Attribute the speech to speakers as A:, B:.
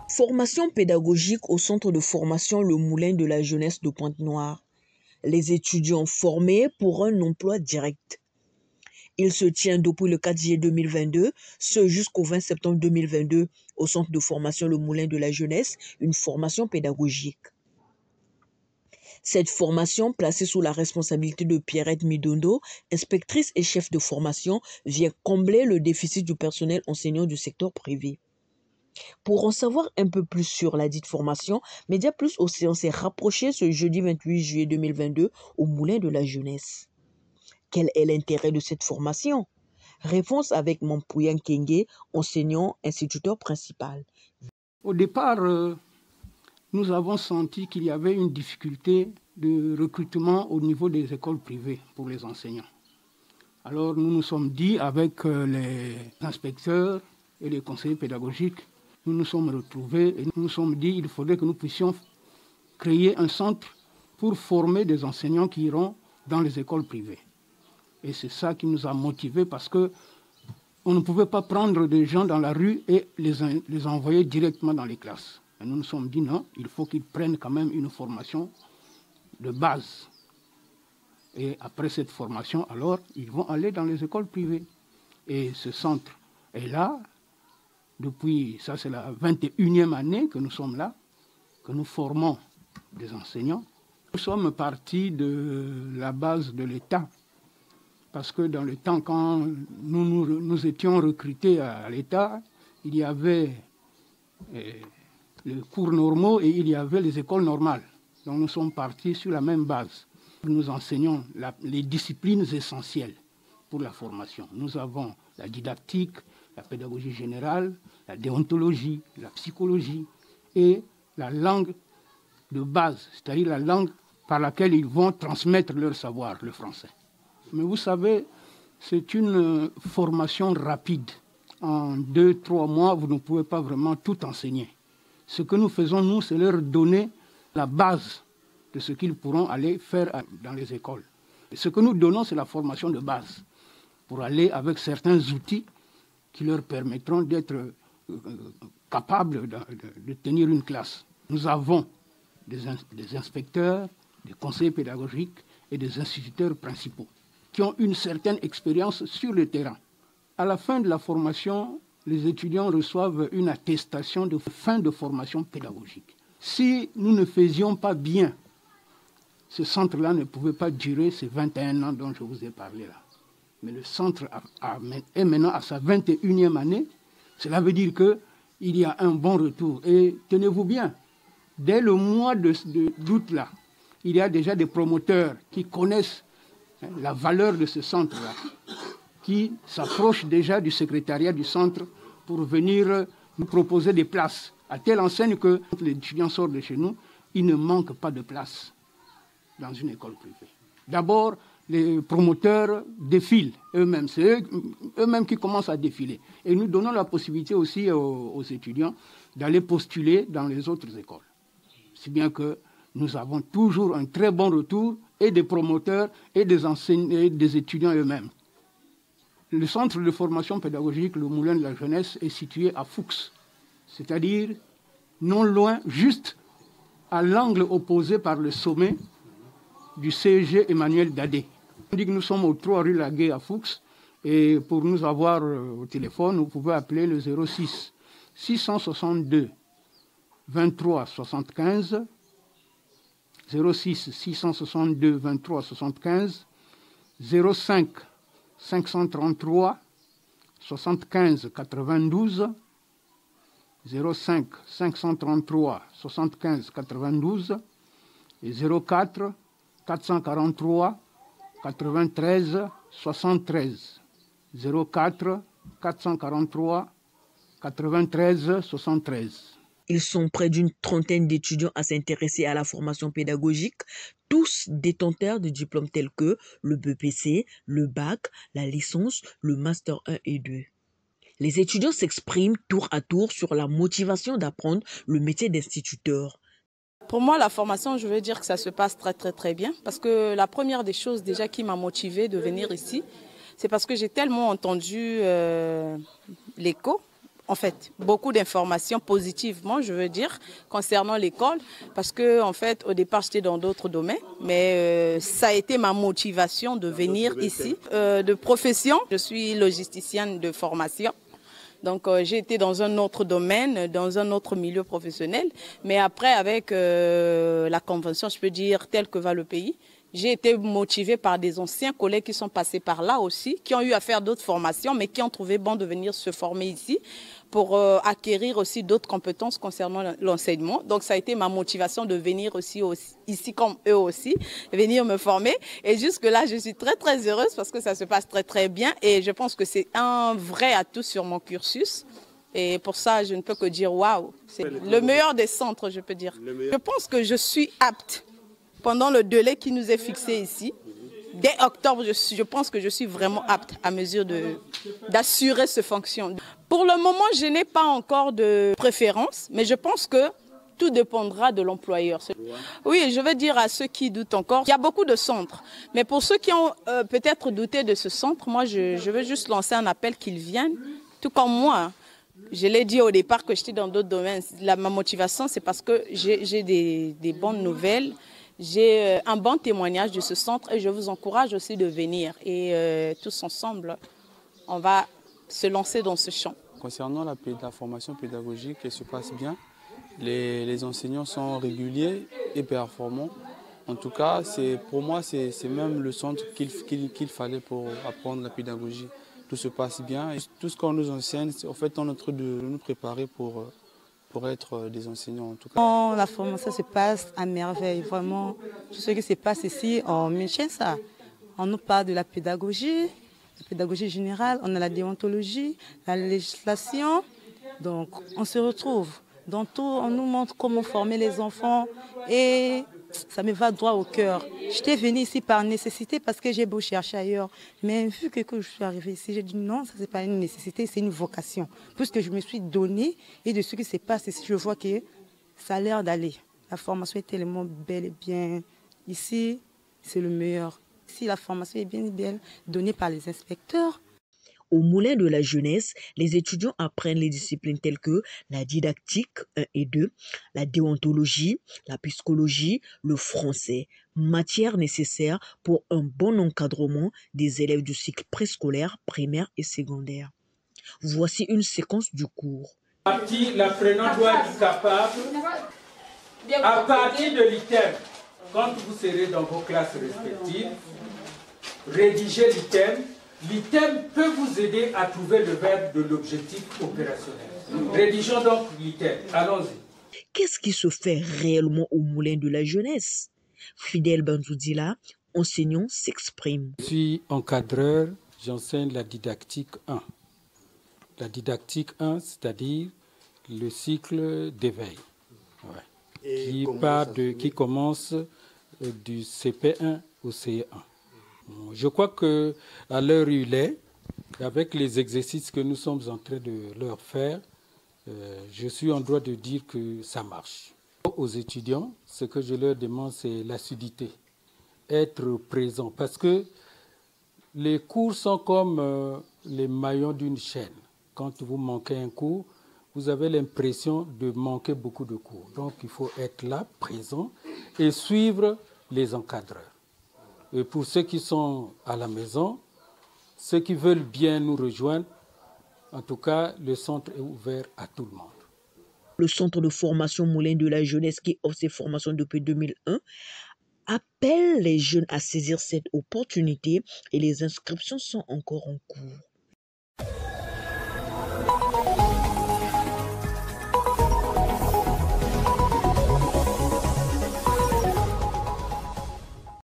A: Formation pédagogique au centre de formation Le Moulin de la Jeunesse de Pointe-Noire. Les étudiants formés pour un emploi direct. Il se tient depuis le 4 juillet 2022, ce jusqu'au 20 septembre 2022, au centre de formation Le Moulin de la Jeunesse, une formation pédagogique. Cette formation, placée sous la responsabilité de Pierrette Midondo, inspectrice et chef de formation, vient combler le déficit du personnel enseignant du secteur privé. Pour en savoir un peu plus sur la dite formation, Média Plus Océan s'est rapproché ce jeudi 28 juillet 2022 au Moulin de la Jeunesse. Quel est l'intérêt de cette formation? Réponse avec Mampouyan Kenge, enseignant, instituteur principal.
B: Au départ, nous avons senti qu'il y avait une difficulté de recrutement au niveau des écoles privées pour les enseignants. Alors nous nous sommes dit avec les inspecteurs et les conseillers pédagogiques, nous nous sommes retrouvés et nous nous sommes dit qu'il faudrait que nous puissions créer un centre pour former des enseignants qui iront dans les écoles privées. Et c'est ça qui nous a motivés parce qu'on ne pouvait pas prendre des gens dans la rue et les envoyer directement dans les classes. Et nous nous sommes dit non, il faut qu'ils prennent quand même une formation de base. Et après cette formation, alors, ils vont aller dans les écoles privées. Et ce centre est là. Depuis, ça c'est la 21e année que nous sommes là, que nous formons des enseignants. Nous sommes partis de la base de l'État, parce que dans le temps, quand nous étions recrutés à l'État, il y avait les cours normaux et il y avait les écoles normales. Donc nous sommes partis sur la même base. Nous enseignons les disciplines essentielles pour la formation. Nous avons la didactique, la pédagogie générale, la déontologie, la psychologie et la langue de base, c'est-à-dire la langue par laquelle ils vont transmettre leur savoir, le français. Mais vous savez, c'est une formation rapide. En 2-3 mois, vous ne pouvez pas vraiment tout enseigner. Ce que nous faisons, nous, c'est leur donner la base de ce qu'ils pourront aller faire dans les écoles. Et ce que nous donnons, c'est la formation de base pour aller avec certains outils qui leur permettront d'être capables de tenir une classe. Nous avons des inspecteurs, des conseillers pédagogiques et des instituteurs principaux qui ont une certaine expérience sur le terrain. À la fin de la formation, les étudiants reçoivent une attestation de fin de formation pédagogique. Si nous ne faisions pas bien, ce centre-là ne pouvait pas durer ces 21 ans dont je vous ai parlé là. Mais le centre est maintenant à sa 21e année. Cela veut dire qu'il y a un bon retour. Et tenez-vous bien, dès le mois d'août là, il y a déjà des promoteurs qui connaissent la valeur de ce centre-là, qui s'approchent déjà du secrétariat du centre pour venir nous proposer des places, à telle enseigne que quand les étudiants sortent de chez nous, il ne manque pas de place dans une école privée. D'abord, les promoteurs défilent eux-mêmes. C'est eux-mêmes qui commencent à défiler. Et nous donnons la possibilité aussi aux étudiants d'aller postuler dans les autres écoles. Si bien que nous avons toujours un très bon retour et des promoteurs et des enseignants et des étudiants eux-mêmes. Le centre de formation pédagogique, le Moulin de la Jeunesse, est situé à Fuchs, c'est-à-dire non loin, juste à l'angle opposé par le sommet du CEG Emmanuel Dadé. On dit que nous sommes au 3 rue Laguet à Fuchs et pour nous avoir au téléphone, vous pouvez appeler le 06 662 23 75 06 662 23 75 05 533 75 92 05 533 75 92 et 04 443 93 73 04 443 93 73.
A: Ils sont près d'une trentaine d'étudiants à s'intéresser à la formation pédagogique, tous détenteurs de diplômes tels que le BPC, le bac, la licence, le master 1 et 2. Les étudiants s'expriment tour à tour sur la motivation d'apprendre le métier d'instituteur.
C: Pour moi, la formation, je veux dire que ça se passe très bien. Parce que la première des choses déjà qui m'a motivée de venir ici, c'est parce que j'ai tellement entendu l'écho. En fait, beaucoup d'informations positivement, je veux dire, concernant l'école. Parce que, en fait, au départ, j'étais dans d'autres domaines. Mais ça a été ma motivation de venir ici. De profession, je suis logisticienne de formation. Donc, j'ai été dans un autre domaine, dans un autre milieu professionnel. Mais après, avec la convention, je peux dire, telle que va le pays, j'ai été motivée par des anciens collègues qui sont passés par là aussi, qui ont eu à faire d'autres formations, mais qui ont trouvé bon de venir se former ici pour acquérir aussi d'autres compétences concernant l'enseignement. Donc, ça a été ma motivation de venir aussi ici comme eux aussi, venir me former. Et jusque-là, je suis très heureuse parce que ça se passe très bien. Et je pense que c'est un vrai atout sur mon cursus. Et pour ça, je ne peux que dire waouh, c'est le meilleur des centres, je peux dire. Je pense que je suis apte pendant le délai qui nous est fixé ici. Dès octobre, je pense que je suis vraiment apte à mesure d'assurer ce fonction. Pour le moment, je n'ai pas encore de préférence, mais je pense que tout dépendra de l'employeur. Oui, je veux dire à ceux qui doutent encore, il y a beaucoup de centres. Mais pour ceux qui ont peut-être douté de ce centre, moi, je veux juste lancer un appel qu'ils viennent, tout comme moi. Je l'ai dit au départ que j'étais dans d'autres domaines. Ma motivation, c'est parce que j'ai des bonnes nouvelles. J'ai un bon témoignage de ce centre et je vous encourage aussi de venir. Et tous ensemble, on va se lancer dans ce champ.
D: Concernant la formation pédagogique, elle se passe bien. Les enseignants sont réguliers et performants. En tout cas, pour moi, c'est même le centre qu'il fallait pour apprendre la pédagogie. Tout se passe bien. Et tout ce qu'on nous enseigne, en fait, on est en train de nous préparer pour être des enseignants en tout cas.
E: La formation se passe à merveille, vraiment. Tout ce qui se passe ici, on maintient ça. On nous parle de la pédagogie générale, on a la déontologie, la législation. Donc on se retrouve. Dans tout, on nous montre comment former les enfants et ça me va droit au cœur. J'étais venue ici par nécessité parce que j'ai beau chercher ailleurs. Mais vu que je suis arrivée ici, j'ai dit non, ça c'est pas une nécessité, c'est une vocation. Puisque je me suis donnée et de ce qui se passe ici, je vois que ça a l'air d'aller. La formation est tellement belle et bien. Ici, c'est le meilleur. Ici, la formation est bien belle, donnée par les inspecteurs.
A: Au Moulin de la Jeunesse, les étudiants apprennent les disciplines telles que la didactique 1 et 2, la déontologie, la psychologie, le français, matières nécessaires pour un bon encadrement des élèves du cycle préscolaire, primaire et secondaire. Voici une séquence du cours.
F: L'apprenant doit être capable, à partir de l'item, quand vous serez dans vos classes respectives, rédiger l'item. L'item peut vous aider à trouver le verbe de l'objectif opérationnel. Rédigeons donc l'item. Allons-y.
A: Qu'est-ce qui se fait réellement au Moulin de la Jeunesse? Fidèle Banzoudila, enseignant, s'exprime.
G: Je suis encadreur, j'enseigne la didactique 1. La didactique 1, c'est-à-dire le cycle d'éveil, qui commence du CP1 au CE1. Je crois qu'à l'heure où il est, avec les exercices que nous sommes en train de leur faire, je suis en droit de dire que ça marche. Aux étudiants, ce que je leur demande, c'est l'assiduité, être présent, parce que les cours sont comme les maillons d'une chaîne. Quand vous manquez un cours, vous avez l'impression de manquer beaucoup de cours. Donc il faut être là, présent, et suivre les encadreurs. Et pour ceux qui sont à la maison, ceux qui veulent bien nous rejoindre, en tout cas, le centre est ouvert à tout le monde.
A: Le centre de formation Moulin de la Jeunesse, qui offre ses formations depuis 2001, appelle les jeunes à saisir cette opportunité et les inscriptions sont encore en cours.